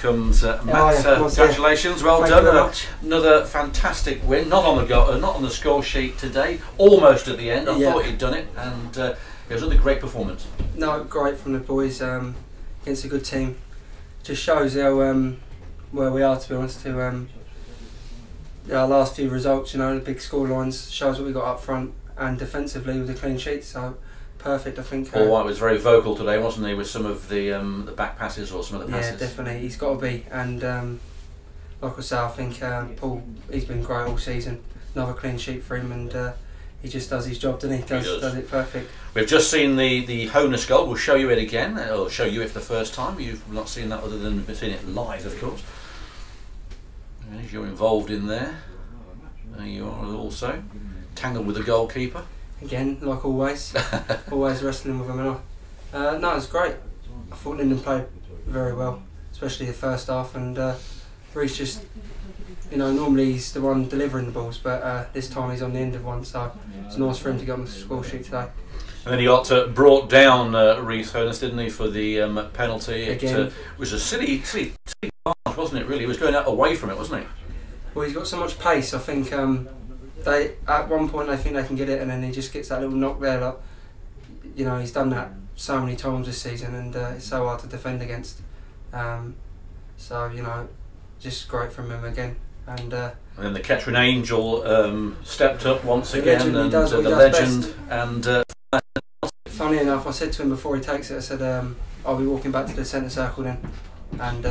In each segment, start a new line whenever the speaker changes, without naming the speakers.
comes Matt. Congratulations, well done. Another fantastic win. Not on the not on the score sheet today. Almost at the end. I thought he'd done it, and it was another great performance.
No, great from the boys against a good team. Just shows how where we are, to be honest. To our last few results, you know, the big score lines shows what we got up front, and defensively with a clean sheet. So. Perfect, I think.
Paul White was very vocal today, wasn't he, with some of the back passes or some of the passes?
Yeah, definitely. He's got to be. And like I say, I think Paul, he's been great all season. Another clean sheet for him, and he just does his job, doesn't he? Does it perfect.
We've just seen the Honus goal. We'll show you it again. I'll show you it for the first time. You've not seen that other than seeing it live, of course. You're involved in there. There you are also. Tangled with the goalkeeper. Again,
like always, always wrestling with him. And no, it was great. I thought Lyndon played very well, especially the first half. And Reece just, you know, normally he's the one delivering the balls, but this time he's on the end of one, so it's nice for him to get on the score sheet today.
And then he got brought down, Reece Honus, didn't he, for the penalty? It was a silly pass, wasn't it? Really, he was going away from it, wasn't he?
Well, he's got so much pace. I think. They at one point they think they can get it, and then he just gets that little knock there. Like, you know, he's done that so many times this season, and it's so hard to defend against. So you know, just great from him again. And
then the Kettering Angel stepped up once again, and the legend. And
funny enough, I said to him before he takes it, I said, "I'll be walking back to the centre circle then." And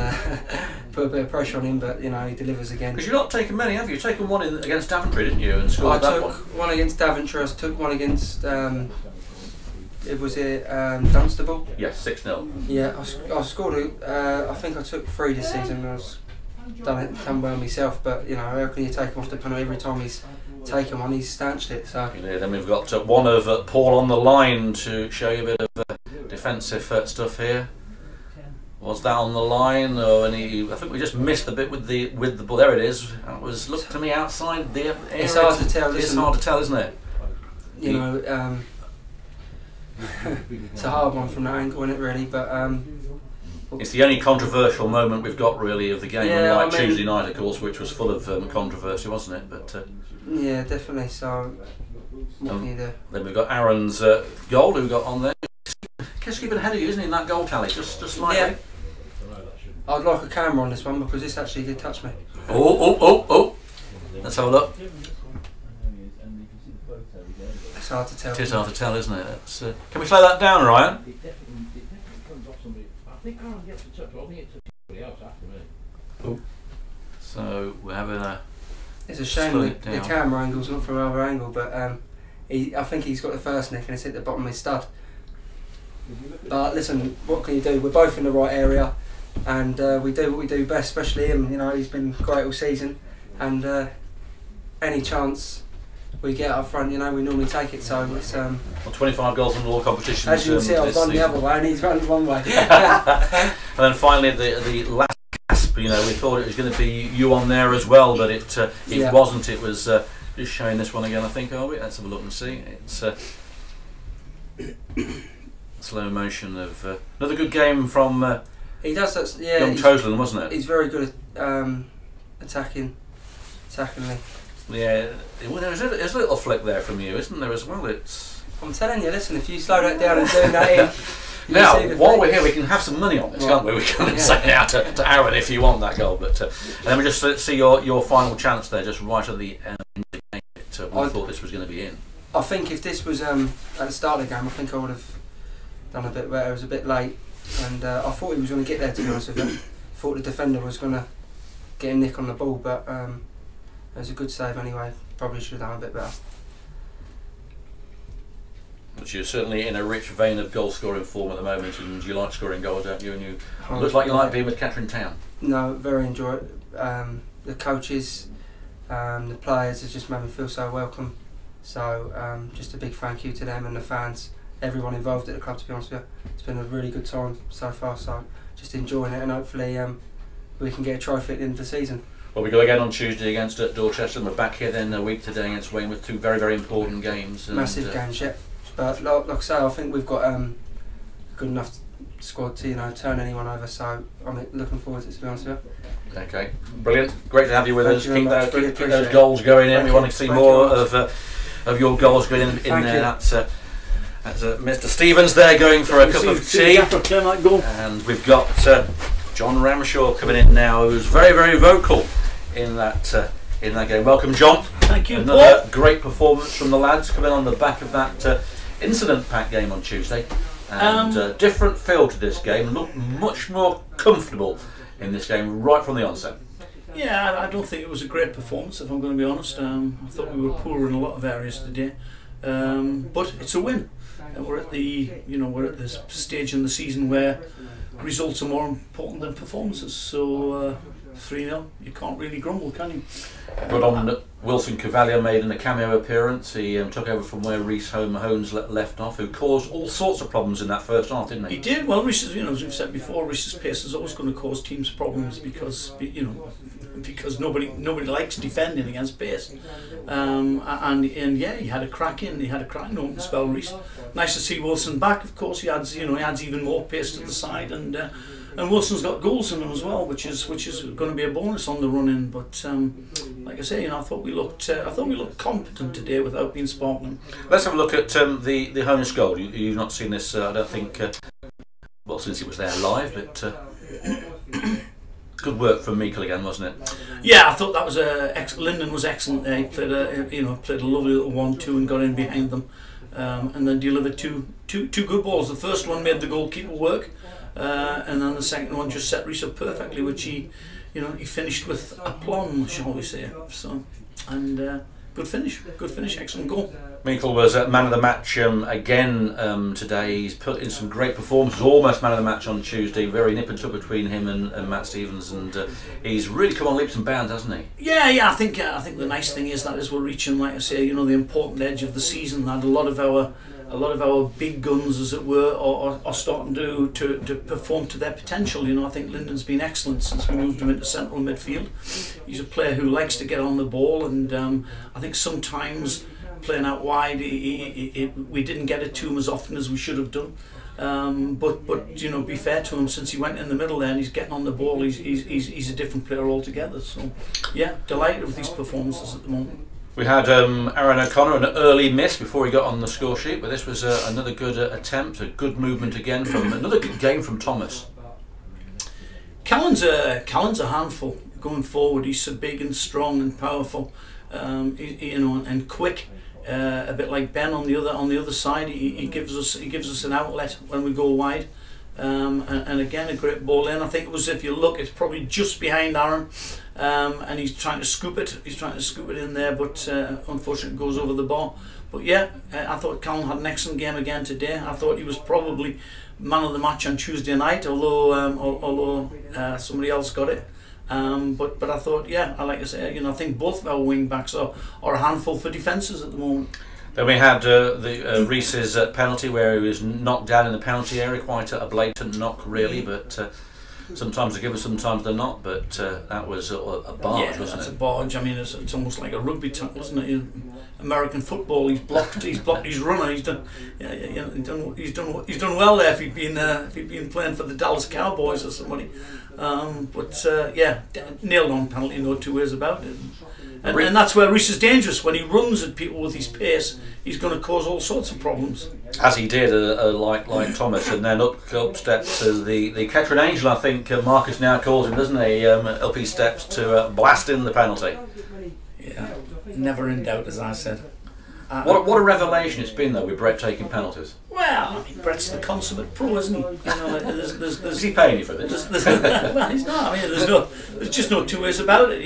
put a bit of pressure on him, but you know, he delivers again.
Because you've not taken many, have you? You've taken one against Daventry, didn't you? And scored that one.
I took one against Daventry. I took one against it was Dunstable.
Yes, 6-0.
Yeah, I scored. I think I took 3 this season. I was done well myself, but you know, how can you take him off the penalty every time he's taken one? He's stanched it. So
yeah, then we've got one of Paul on the line to show you a bit of defensive stuff here. Was that on the line, or any? I think we just missed the bit with the ball. There it is. It was looked to me outside the area.
It's hard to tell.
It's hard to tell, isn't it?
You know, it's a hard one from that angle, isn't it? Really, but
it's the only controversial moment we've got really of the game.
Yeah,
unlike Tuesday night, of course, which was full of controversy, wasn't it? But
yeah, definitely. So what can you do?
Then we've got Aaron's goal. Who got on there? Keeps keeping ahead of you, isn't he, in that goal tally? Just slightly.
Yeah. I'd like a camera on this one because this actually did touch me.
Oh! Let's have a look.
It's hard to tell.
It is hard to tell, isn't it? Can we slow that down, Ryan? So we're having a.
It's a shame the camera angle's not from our angle, but I think he's got the first nick and it's hit the bottom of his stud. But listen, what can you do? We're both in the right area, and we do what we do best, especially him. You know, he's been great all season, and any chance we get up front, you know, we normally take it. So it's
well, 25 goals in all competitions.
As you can see, I've run the other way, and he's running one way.
And then finally, the last gasp. You know, we thought it was going to be you on there as well, but it wasn't. It was just showing this one again. I think. Oh, let's have a look and see. It's. Slow motion of another good game from
he does that, yeah,
young Tosland, wasn't it?
He's very good at attacking me.
Yeah, well, there's a little flick there from you, isn't there, as well?
I'm telling you, listen, if you slow that down and zoom that in.
Now, while we're here, we can have some money on this, can't we? We can say now to Aaron if you want that goal. But and then we just see your final chance there, just right at the end of the game. We thought this was going to be in.
I think if this was at the start of the game, I think I would have done a bit better. It was a bit late, and I thought he was going to get there, to be honest with you. I thought the defender was going to get a nick on the ball, but it was a good save anyway. Probably should have done a bit better.
But you're certainly in a rich vein of goal scoring form at the moment, and you like scoring goals, don't you? And you looks like you like being with Kettering Town.
No, very enjoy it. The coaches, the players has just made me feel so welcome. So just a big thank you to them and the fans. Everyone involved at the club, to be honest with you. It's been a really good time so far, so just enjoying it, and hopefully we can get a trophy at the end of the season.
Well, we go again on Tuesday against Dorchester, and we're back here then a week today against Weymouth. 2 very, very important games. And
massive games, yeah. But like I say, I think we've got good enough squad to turn anyone over. So I'm looking forward to it, to be honest with you.
Okay, brilliant. Great to have you with us. Keep those goals going in. We want to see more of your goals going in there. That's Mr. Stevens there going for a cup of tea. And we've got John Ramshaw coming in now, who's very, very vocal in that game. Welcome, John.
Thank you,
Another great performance from the lads coming on the back of that incident pack game on Tuesday. And different feel to this game. Look much more comfortable in this game right from the onset.
Yeah, I don't think it was a great performance, if I'm going to be honest. I thought we were poor in a lot of areas today, but it's a win. And we're at this stage in the season where results are more important than performances. So 3-0, you can't really grumble, can you?
Good on Wilson Cavalier made a cameo appearance. He took over from where Rhys Holmes left off, who caused all sorts of problems in that first half, didn't he?
He did. Well, Rhys, as we've said before, Rhys's pace is always going to cause teams problems because nobody likes defending against pace. And yeah, he had a cracking open spell, Rhys. Nice to see Wilson back. Of course, he adds even more pace to the side, and Wilson's got goals in him as well, which is going to be a bonus on the run in. But like I say, I thought we looked competent today without being sparkling.
Let's have a look at the Honus goal. You've not seen this, I don't think. Well, since it was there live, but good work from Meikle again, wasn't it?
Yeah, I thought that was Linden was excellent there. He played a lovely little 1-2 and got in behind them, and then delivered two good balls. The first one made the goalkeeper work. And then the second one just set Rhys up perfectly, which he finished with aplomb, shall we say. So, and good finish, excellent goal.
Meikle was man of the match again today. He's put in some great performances, almost man of the match on Tuesday. Very nip and tuck between him and Matt Stevens, and he's really come on leaps and bounds, hasn't he? Yeah.
I think the nice thing is that as we're reaching, like I say, the important edge of the season, that a lot of our big guns, as it were, are starting to perform to their potential. I think Linden's been excellent since we moved him into central midfield. He's a player who likes to get on the ball, and I think sometimes playing out wide, we didn't get it to him as often as we should have done. But be fair to him, since he went in the middle there and he's getting on the ball, he's a different player altogether. So yeah, delighted with these performances at the moment.
We had Aaron O'Connor, an early miss before he got on the score sheet, but this was another good attempt, a good movement again from another good game from Thomas.
Callan's a handful going forward. He's so big and strong and powerful, and quick. A bit like Ben on the other side. He gives us an outlet when we go wide. And again, a great ball in. I think it was, if you look, it's probably just behind Aaron, and he's trying to scoop it. He's trying to scoop it in there, but unfortunately, it goes over the bar. But yeah, I thought Callan had an excellent game again today. I thought he was probably man of the match on Tuesday night, although somebody else got it. But I thought, yeah, like I say, I think both of our wing backs are a handful for defences at the moment.
Then we had Rhys's penalty, where he was knocked down in the penalty area, quite a blatant knock really, but sometimes they give us, sometimes they're not, but that was a barge, wasn't it?
That's a barge. I mean, it's almost like a rugby tackle, isn't it? American football, he's blocked his runner, he's done well there if he'd been playing for the Dallas Cowboys or somebody. Nailed on penalty, no two ways about it. And that's where Rhys is dangerous. When he runs at people with his pace, he's going to cause all sorts of problems.
As he did, like Thomas, and then up steps the Kettering Angel, I think Marcus now calls him, doesn't he? Up his steps to blast in the penalty.
Yeah, never in doubt, as I said.
What a revelation it's been, though, with Brett taking penalties.
Well, I mean, Brett's the consummate pro, isn't he?
Is he paying you for this?
Well, he's not. I mean, there's just no two ways about it.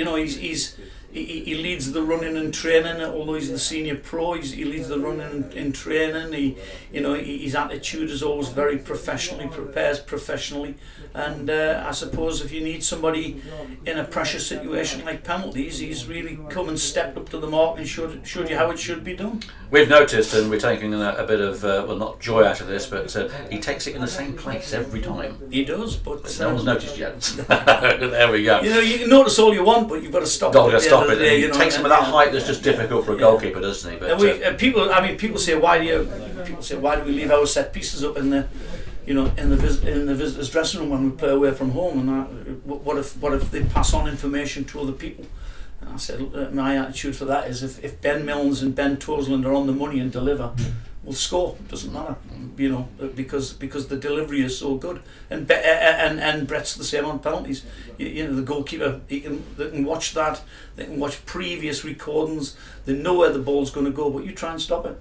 He leads the running and training, although he's the senior pro. He leads the running in training. His attitude is always very professional. He prepares professionally, and I suppose if you need somebody in a pressure situation like penalties, he's really come and stepped up to the mark and showed you how it should be done.
We've noticed, and we're taking a bit of not joy out of this, but he takes it in the same place every time.
He does, but
no one's noticed yet. There we go.
You can notice all you want, but you've got to stop.
He takes him at that height that's just difficult for a goalkeeper, doesn't he? But
people say, why do we leave our set pieces up in the you know, in the visitors' dressing room when we play away from home, and what if they pass on information to other people? And I said, my attitude for that is if Ben Milnes and Ben Toseland are on the money and deliver, we'll score. Doesn't matter, you know, because the delivery is so good. And Brett's the same on penalties. You know, the goalkeeper, they can watch that. They can watch previous recordings. They know where the ball's going to go, but you try and stop it.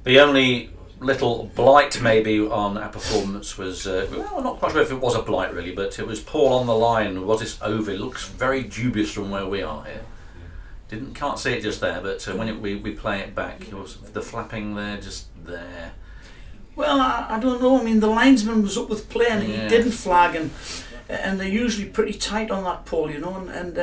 The only little blight maybe on our performance was, well, I'm not quite sure if it was a blight really, but it was Paul on the line. Was this over? It looks very dubious from where we are here. Can't see it just there, but when we play it back, it was the flapping there, just there.
Well, I don't know. I mean, the linesman was up with play and he didn't flag, and they're usually pretty tight on that, Paul, you know. And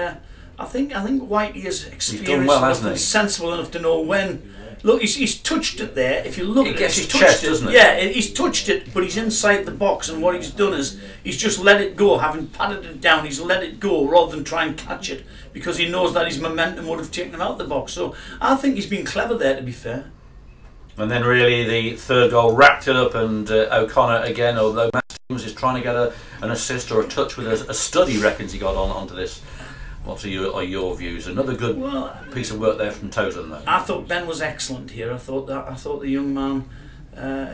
I think Whitey is experienced enough and sensible enough to know when. Look, he's touched it there. If you look at it,
he's touched it, doesn't it?
Yeah, he's touched it, but he's inside the box, and what he's done is he's just let it go, having patted it down. He's let it go rather than try and catch it, because he knows that his momentum would have taken him out of the box. So I think he's been clever there, to be fair. And
then really the third goal wrapped it up, and O'Connor again, although Matt Stevens is trying to get an assist or a touch with a stud, he reckons he got onto this. What are your views? Another good piece of work there from Toseland, though.
I thought Ben was excellent here. I thought the young man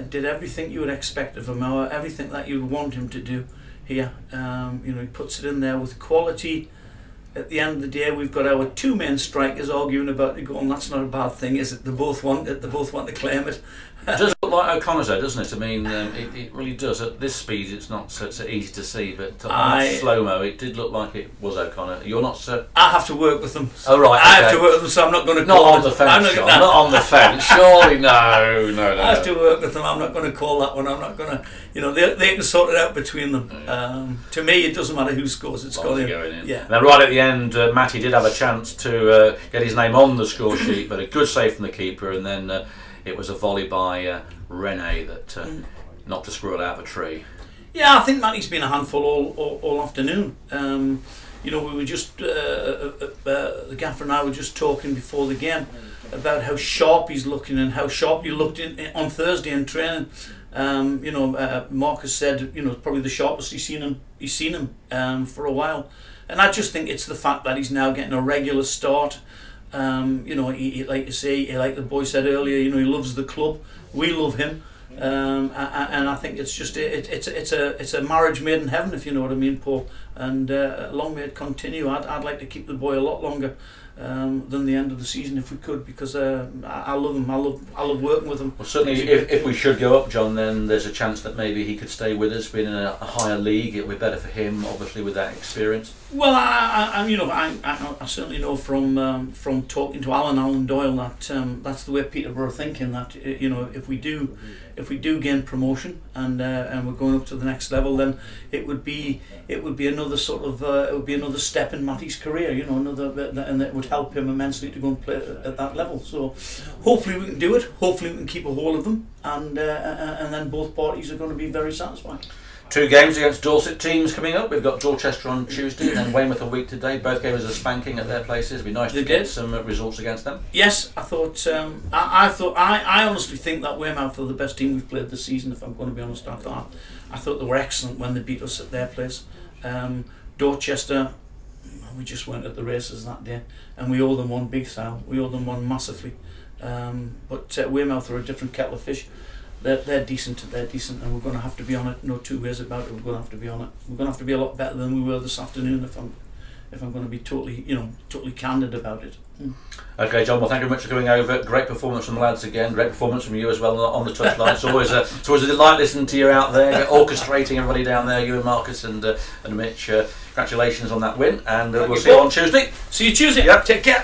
did everything you would expect of him, or everything that you would want him to do here. You know, he puts it in there with quality. At the end of the day, we've got our two main strikers arguing about the goal, and that's not a bad thing, is it? They both want it. They both want to claim it.
It does look like O'Connor's there, doesn't it? I mean, it really does. At this speed, it's not so easy to see, but on slow-mo, it did look like it was O'Connor. You're not so...
I have to work with them.
Oh, right, okay.
I have to work with them, so I'm not going to
call it. Not on the fence, John. Not on the fence. Surely, no. I
have to work with them. I'm not going to call that one. I'm not going to... You know, they can sort it out between them. To me, it doesn't matter who scores. It's going in. Yeah.
Now, right at the end, Matty did have a chance to get his name on the score sheet, but a good save from the keeper, and then it was a volley by Rene that knocked a squirrel out of a tree.
Yeah, I think Matty's been a handful all afternoon. You know, we were just the gaffer and I were just talking before the game about how sharp he's looking and how sharp he looked on Thursday in training. You know, Marcus said, you know, probably the sharpest he's seen him for a while, and I just think it's the fact that he's now getting a regular start. You know, he like you say, like the boy said earlier, you know, he loves the club. We love him, and I think it's just it's a marriage made in heaven, if you know what I mean, Paul. And long may it continue. I'd like to keep the boy a lot longer than the end of the season if we could, because I love him. I love working with him.
Well, certainly, if we should go up, John, then there's a chance that maybe he could stay with us, being in a higher league. It would be better for him, obviously, with that experience.
Well, I certainly know from talking to Alan Doyle that that's the way Peterborough are thinking. That you know, if we do gain promotion and we're going up to the next level, then it would be another sort of it would be another step in Matty's career. You know, and it would help him immensely to go and play at that level. So hopefully we can do it. Hopefully we can keep a hold of them, and then both parties are going to be very satisfied.
2 games against Dorset teams coming up. We've got Dorchester on Tuesday and then Weymouth a week today. Both games are spanking at their places. It'd be nice to get some results against them.
Yes, I thought. I honestly think that Weymouth are the best team we've played this season. If I'm going to be honest, I thought they were excellent when they beat us at their place. Dorchester, we just weren't at the races that day, and we owe them one big style. We owe them one massively. But Weymouth are a different kettle of fish. They're decent, and we're going to have to be on it. No two ways about it. We're going to have to be on it. We're going to have to be a lot better than we were this afternoon. If I'm going to be totally candid about it.
Okay, John. Well, thank you very much for coming over. Great performance from the lads again. Great performance from you as well on the touchline. It's always a delight listening to you out there, orchestrating everybody down there. You and Marcus and Mitch. Congratulations on that win, and we'll see you on Tuesday.
See you Tuesday.
Yep. Take care.